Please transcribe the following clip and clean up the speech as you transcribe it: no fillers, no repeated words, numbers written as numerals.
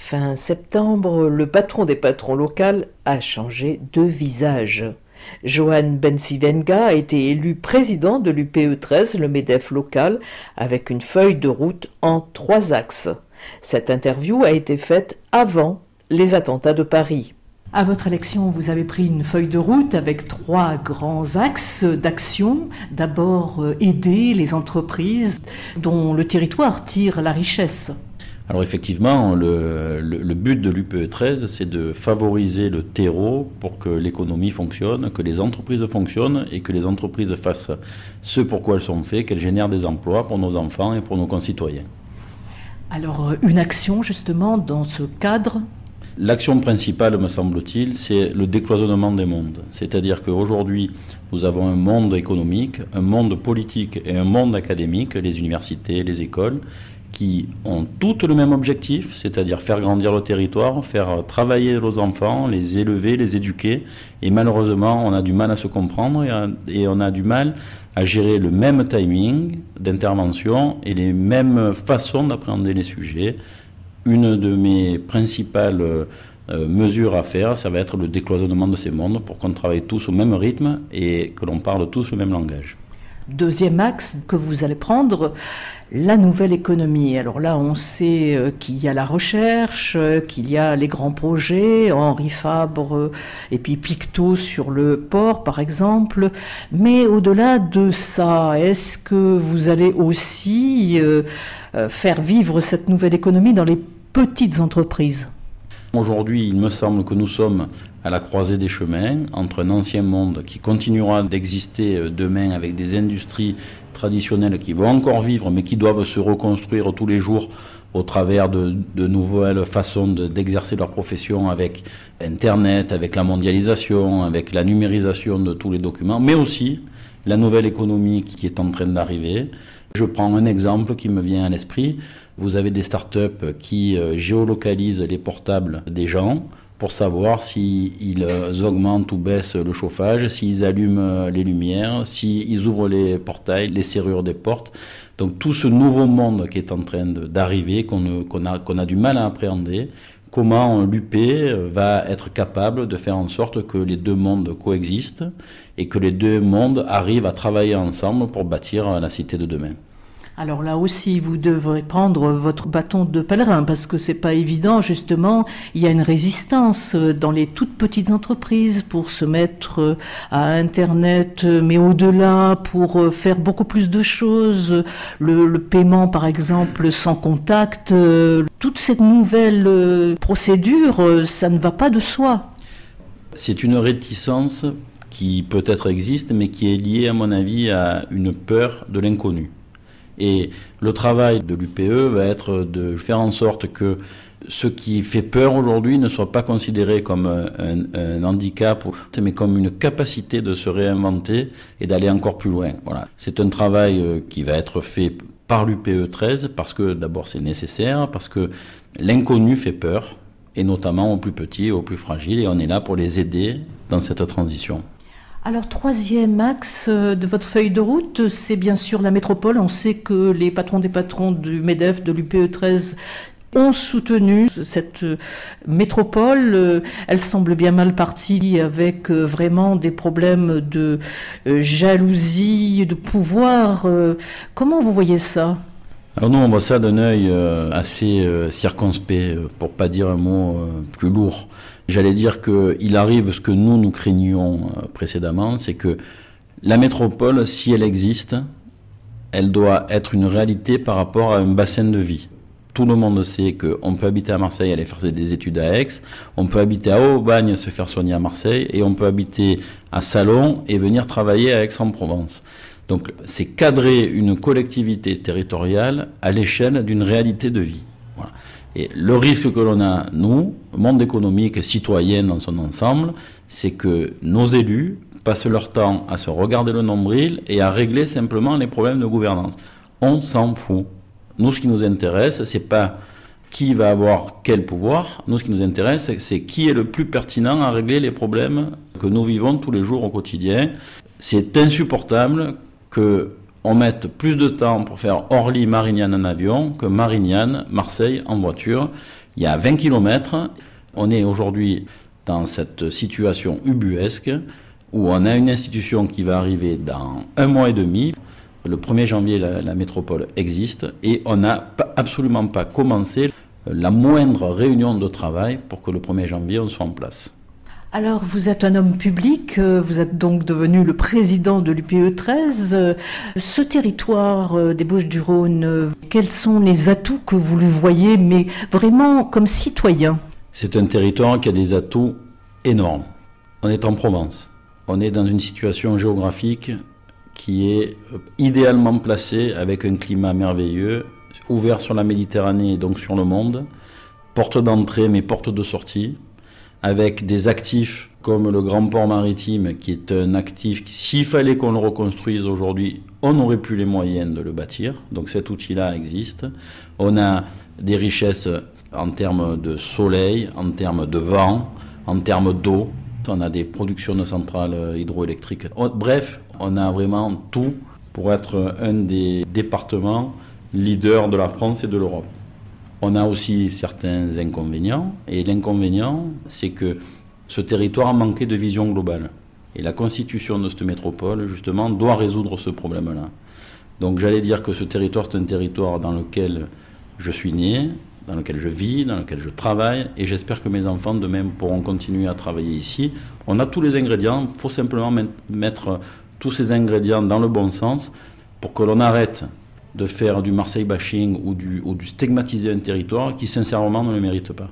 Fin septembre, le patron des patrons locaux a changé de visage. Johan Bensivenga a été élu président de l'UPE 13, le MEDEF local, avec une feuille de route en 3 axes. Cette interview a été faite avant les attentats de Paris. À votre élection, vous avez pris une feuille de route avec 3 grands axes d'action. D'abord, aider les entreprises dont le territoire tire la richesse. Alors effectivement, le but de l'UPE 13, c'est de favoriser le terreau pour que l'économie fonctionne, que les entreprises fonctionnent et que les entreprises fassent ce pour quoi elles sont faites, qu'elles génèrent des emplois pour nos enfants et pour nos concitoyens. Alors, une action justement dans ce cadre ? L'action principale, me semble-t-il, c'est le décloisonnement des mondes. C'est-à-dire qu'aujourd'hui, nous avons un monde économique, un monde politique et un monde académique, les universités, les écoles, qui ont toutes le même objectif, c'est-à-dire faire grandir le territoire, faire travailler nos enfants, les élever, les éduquer. Et malheureusement, on a du mal à se comprendre et on a du mal à gérer le même timing d'intervention et les mêmes façons d'appréhender les sujets. Une de mes principales mesures à faire, ça va être le décloisonnement de ces mondes pour qu'on travaille tous au même rythme et que l'on parle tous le même langage. Deuxième axe que vous allez prendre, la nouvelle économie. Alors là, on sait qu'il y a la recherche, qu'il y a les grands projets, Henri Fabre et puis Pictot sur le port, par exemple. Mais au-delà de ça, est-ce que vous allez aussi faire vivre cette nouvelle économie dans les petites entreprises ? Aujourd'hui, il me semble que nous sommes à la croisée des chemins entre un ancien monde qui continuera d'exister demain avec des industries traditionnelles qui vont encore vivre mais qui doivent se reconstruire tous les jours au travers de nouvelles façons d'exercer leur profession avec Internet, avec la mondialisation, avec la numérisation de tous les documents, mais aussi la nouvelle économie qui est en train d'arriver. Je prends un exemple qui me vient à l'esprit. Vous avez des startups qui géolocalisent les portables des gens pour savoir s'ils augmentent ou baissent le chauffage, s'ils allument les lumières, s'ils ouvrent les portails, les serrures des portes. Donc tout ce nouveau monde qui est en train d'arriver, qu'on a du mal à appréhender, comment l'UP va être capable de faire en sorte que les deux mondes coexistent et que les deux mondes arrivent à travailler ensemble pour bâtir la cité de demain. Alors là aussi, vous devrez prendre votre bâton de pèlerin parce que c'est pas évident, justement. Il y a une résistance dans les toutes petites entreprises pour se mettre à Internet, mais au-delà, pour faire beaucoup plus de choses. Le paiement, par exemple, sans contact. Toute cette nouvelle procédure, ça ne va pas de soi. C'est une réticence qui peut-être existe, mais qui est liée, à mon avis, à une peur de l'inconnu. Et le travail de l'UPE va être de faire en sorte que ce qui fait peur aujourd'hui ne soit pas considéré comme un handicap, mais comme une capacité de se réinventer et d'aller encore plus loin. Voilà. C'est un travail qui va être fait par l'UPE 13 parce que d'abord c'est nécessaire, parce que l'inconnu fait peur, et notamment aux plus petits et aux plus fragiles, et on est là pour les aider dans cette transition. Alors, troisième axe de votre feuille de route, c'est bien sûr la métropole. On sait que les patrons des patrons du MEDEF, de l'UPE 13, ont soutenu cette métropole. Elle semble bien mal partie avec vraiment des problèmes de jalousie, de pouvoir. Comment vous voyez ça ? Alors nous, on voit ça d'un œil assez circonspect, pour pas dire un mot plus lourd. J'allais dire qu'il arrive ce que nous craignions précédemment, c'est que la métropole, si elle existe, elle doit être une réalité par rapport à un bassin de vie. Tout le monde sait qu'on peut habiter à Marseille, aller faire des études à Aix, on peut habiter à Aubagne, se faire soigner à Marseille, et on peut habiter à Salon et venir travailler à Aix-en-Provence. Donc c'est cadrer une collectivité territoriale à l'échelle d'une réalité de vie. Voilà. Et le risque que l'on a, nous, monde économique, citoyen dans son ensemble, c'est que nos élus passent leur temps à se regarder le nombril et à régler simplement les problèmes de gouvernance. On s'en fout. Nous, ce qui nous intéresse, c'est pas qui va avoir quel pouvoir. Nous, ce qui nous intéresse, c'est qui est le plus pertinent à régler les problèmes que nous vivons tous les jours au quotidien. C'est insupportable qu'on mette plus de temps pour faire Orly-Marignane en avion que Marignane-Marseille en voiture. Il y a 20 km, on est aujourd'hui dans cette situation ubuesque où on a une institution qui va arriver dans 1 mois et demi. Le 1er janvier, la métropole existe et on n'a absolument pas commencé la moindre réunion de travail pour que le 1er janvier, on soit en place. Alors, vous êtes un homme public, vous êtes donc devenu le président de l'UPE 13. Ce territoire des Bouches-du-Rhône, quels sont les atouts que vous lui voyez, mais vraiment comme citoyen? C'est un territoire qui a des atouts énormes. On est en Provence. On est dans une situation géographique qui est idéalement placée avec un climat merveilleux, ouvert sur la Méditerranée et donc sur le monde, porte d'entrée mais porte de sortie, avec des actifs comme le grand port maritime qui est un actif qui, s'il fallait qu'on le reconstruise aujourd'hui, on n'aurait plus les moyens de le bâtir. Donc cet outil-là existe. On a des richesses en termes de soleil, en termes de vent, en termes d'eau. On a des productions de centrales hydroélectriques. Bref, on a vraiment tout pour être un des départements leaders de la France et de l'Europe. On a aussi certains inconvénients, et l'inconvénient, c'est que ce territoire manquait de vision globale. Et la constitution de cette métropole, justement, doit résoudre ce problème-là. Donc j'allais dire que ce territoire, c'est un territoire dans lequel je suis né, dans lequel je vis, dans lequel je travaille, et j'espère que mes enfants, demain, pourront continuer à travailler ici. On a tous les ingrédients, il faut simplement mettre tous ces ingrédients dans le bon sens pour que l'on arrête de faire du Marseille bashing ou du stigmatiser un territoire qui sincèrement ne le mérite pas.